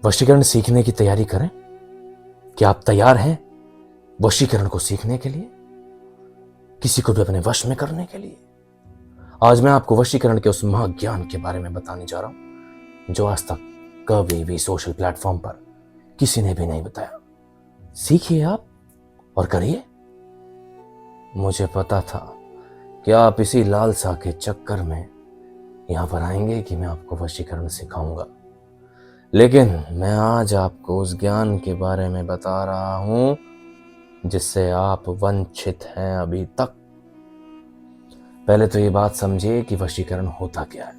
वशीकरण सीखने की तैयारी करें? क्या आप तैयार हैं वशीकरण को सीखने के लिए, किसी को भी अपने वश में करने के लिए? आज मैं आपको वशीकरण के उस महाज्ञान के बारे में बताने जा रहा हूं जो आज तक कभी भी सोशल प्लेटफॉर्म पर किसी ने भी नहीं बताया। सीखिए आप और करिए। मुझे पता था कि आप इसी लालसा के चक्कर में यहां पर आएंगे कि मैं आपको वशीकरण सिखाऊंगा, लेकिन मैं आज आपको उस ज्ञान के बारे में बता रहा हूं जिससे आप वंचित हैं अभी तक। पहले तो ये बात समझिए कि वशीकरण होता क्या है।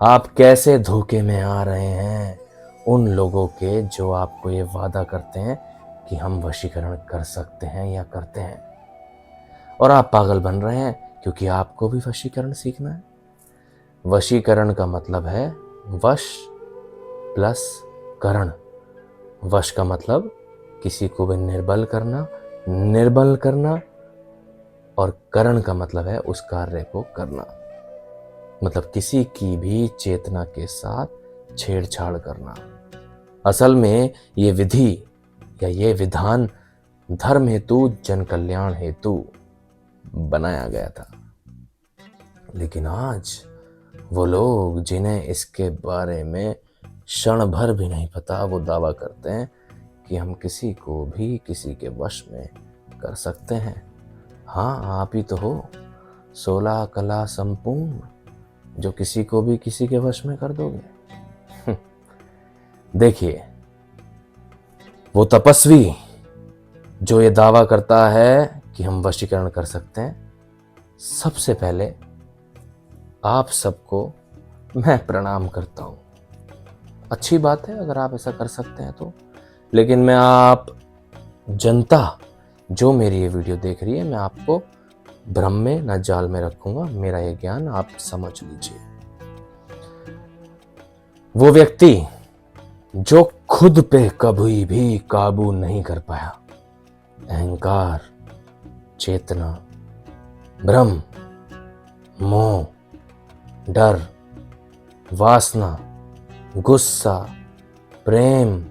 आप कैसे धोखे में आ रहे हैं उन लोगों के जो आपको ये वादा करते हैं कि हम वशीकरण कर सकते हैं या करते हैं, और आप पागल बन रहे हैं क्योंकि आपको भी वशीकरण सीखना है। वशीकरण का मतलब है वश प्लस करण। वश का मतलब किसी को भी निर्बल करना, और करण का मतलब है उस कार्य को करना, मतलब किसी की भी चेतना के साथ छेड़छाड़ करना। असल में ये विधि या ये विधान धर्म हेतु, जन कल्याण हेतु बनाया गया था। लेकिन आज वो लोग जिन्हें इसके बारे में क्षण भर भी नहीं पता, वो दावा करते हैं कि हम किसी को भी किसी के वश में कर सकते हैं। हाँ, आप ही तो हो 16 कला संपूर्ण, जो किसी को भी किसी के वश में कर दोगे। देखिए, वो तपस्वी जो ये दावा करता है कि हम वशीकरण कर सकते हैं, सबसे पहले आप सबको मैं प्रणाम करता हूं। अच्छी बात है अगर आप ऐसा कर सकते हैं तो, लेकिन मैं आप जनता जो मेरी ये वीडियो देख रही है, मैं आपको भ्रम में न जाल में रखूंगा। मेरा ये ज्ञान आप समझ लीजिए। वो व्यक्ति जो खुद पे कभी भी काबू नहीं कर पाया, अहंकार, चेतना, भ्रम, मोह, डर, वासना, गुस्सा, प्रेम,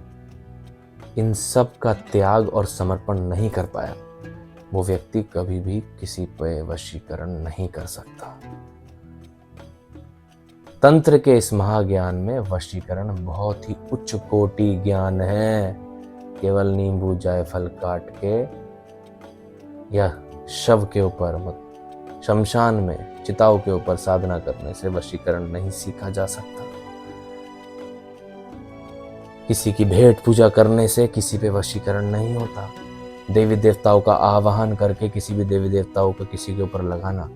इन सब का त्याग और समर्पण नहीं कर पाया, वो व्यक्ति कभी भी किसी पे वशीकरण नहीं कर सकता। तंत्र के इस महाज्ञान में वशीकरण बहुत ही उच्च कोटि ज्ञान है। केवल नींबू जायफल काट के या शव के ऊपर, शमशान में चिताओं के ऊपर साधना करने से वशीकरण नहीं सीखा जा सकता। किसी की भेंट पूजा करने से किसी पे वशीकरण नहीं होता। देवी देवताओं का आवाहन करके किसी भी देवी देवताओं को किसी के ऊपर लगाना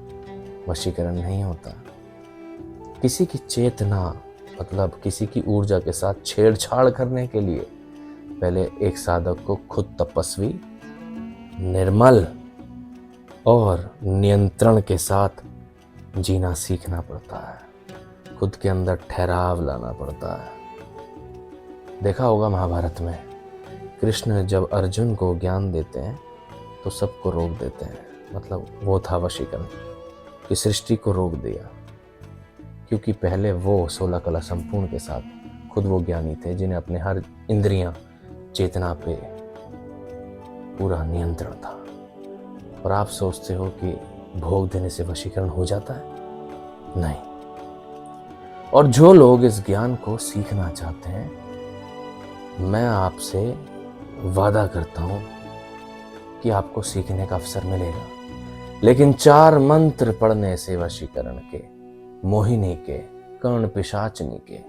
वशीकरण नहीं होता। किसी की चेतना, मतलब किसी की ऊर्जा के साथ छेड़छाड़ करने के लिए पहले एक साधक को खुद तपस्वी, निर्मल और नियंत्रण के साथ जीना सीखना पड़ता है। खुद के अंदर ठहराव लाना पड़ता है। देखा होगा महाभारत में कृष्ण जब अर्जुन को ज्ञान देते हैं तो सबको रोक देते हैं, मतलब वो था वशीकरण कि सृष्टि को रोक दिया, क्योंकि पहले वो 16 कला संपूर्ण के साथ खुद वो ज्ञानी थे जिन्हें अपने हर इंद्रियां, चेतना पे पूरा नियंत्रण था। और आप सोचते हो कि भोग देने से वशीकरण हो जाता है? नहीं। और जो लोग इस ज्ञान को सीखना चाहते हैं, मैं आपसे वादा करता हूं कि आपको सीखने का अवसर मिलेगा, लेकिन 4 मंत्र पढ़ने से वशीकरण के, मोहिनी के, कर्ण पिशाचनी के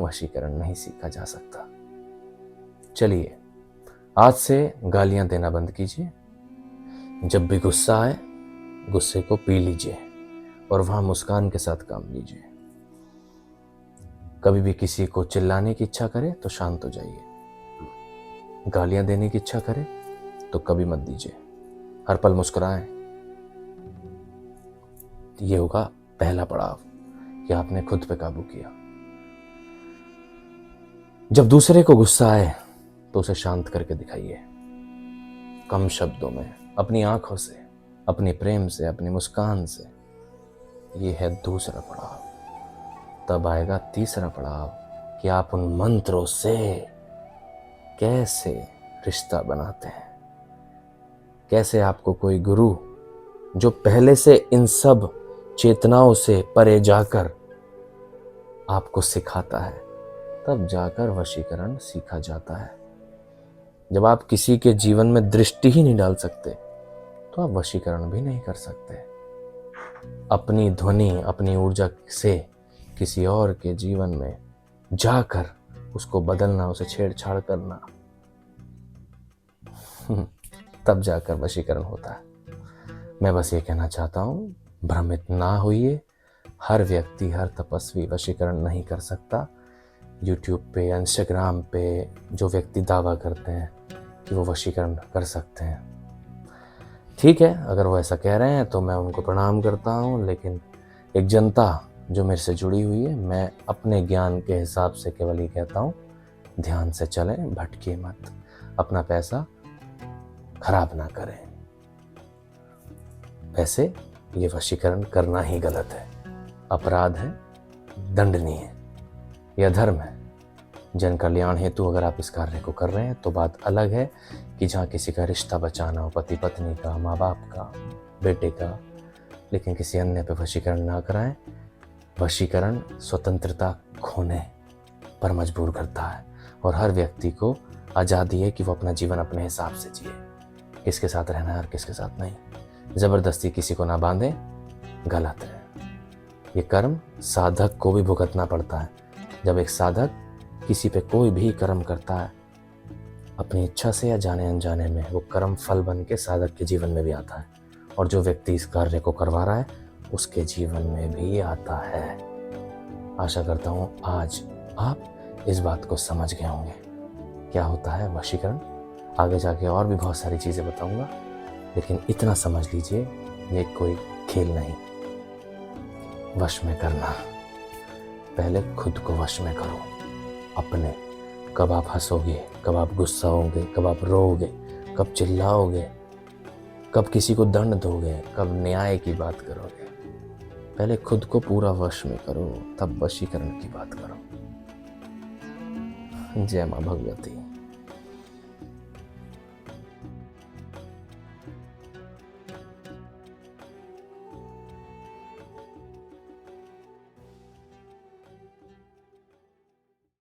वशीकरण नहीं सीखा जा सकता। चलिए, आज से गालियां देना बंद कीजिए। जब भी गुस्सा आए, गुस्से को पी लीजिए और वहां मुस्कान के साथ काम लीजिए। कभी भी किसी को चिल्लाने की इच्छा करे तो शांत हो जाइए। गालियां देने की इच्छा करे तो कभी मत दीजिए। हर पल मुस्कुराएं। ये होगा पहला पड़ाव कि आपने खुद पे काबू किया। जब दूसरे को गुस्सा आए तो उसे शांत करके दिखाइए, कम शब्दों में, अपनी आंखों से, अपने प्रेम से, अपनी मुस्कान से। ये है दूसरा पड़ाव। तब आएगा तीसरा पड़ाव कि आप उन मंत्रों से कैसे रिश्ता बनाते हैं, कैसे आपको कोई गुरु जो पहले से इन सब चेतनाओं से परे जाकर आपको सिखाता है, तब जाकर वशीकरण सीखा जाता है। जब आप किसी के जीवन में दृष्टि ही नहीं डाल सकते तो आप वशीकरण भी नहीं कर सकते। अपनी ध्वनि, अपनी ऊर्जा से किसी और के जीवन में जाकर उसको बदलना, उसे छेड़छाड़ करना, तब जाकर वशीकरण होता है। मैं बस ये कहना चाहता हूँ, भ्रमित ना होइए। हर व्यक्ति, हर तपस्वी वशीकरण नहीं कर सकता। यूट्यूब पे, इंस्टाग्राम पे जो व्यक्ति दावा करते हैं कि वो वशीकरण कर सकते हैं, ठीक है, अगर वो ऐसा कह रहे हैं तो मैं उनको प्रणाम करता हूँ। लेकिन एक जनता जो मेरे से जुड़ी हुई है, मैं अपने ज्ञान के हिसाब से केवल ये कहता हूँ, ध्यान से चलें, भटकिए मत, अपना पैसा खराब ना करें। वैसे ये वशीकरण करना ही गलत है, अपराध है, दंडनीय है, यह धर्म है। जन कल्याण हेतु अगर आप इस कार्य को कर रहे हैं तो बात अलग है कि जहाँ किसी का रिश्ता बचाना हो, पति पत्नी का, माँ बाप का, बेटे का, लेकिन किसी अन्य पे वशीकरण ना कराएं। वशीकरण स्वतंत्रता खोने पर मजबूर करता है और हर व्यक्ति को आज़ादी है कि वो अपना जीवन अपने हिसाब से जिए, किसके साथ रहना है और किसके साथ नहीं। ज़बरदस्ती किसी को ना बांधे, गलत है। ये कर्म साधक को भी भुगतना पड़ता है। जब एक साधक किसी पे कोई भी कर्म करता है, अपनी इच्छा से या जाने अनजाने में, वो कर्म फल बन के साधक के जीवन में भी आता है, और जो व्यक्ति इस कार्य को करवा रहा है उसके जीवन में भी आता है। आशा करता हूँ आज आप इस बात को समझ गए होंगे क्या होता है वशीकरण। आगे जाके और भी बहुत सारी चीज़ें बताऊंगा, लेकिन इतना समझ लीजिए, ये कोई खेल नहीं। वश में करना, पहले खुद को वश में करो अपने। कब आप हंसोगे, कब आप गुस्सा होगे, कब आप रोओगे, कब चिल्लाओगे, कब किसी को दंड दोगे, कब न्याय की बात करोगे, पहले खुद को पूरा वश में करो, तब वशीकरण की बात करो। जय मां भगवती।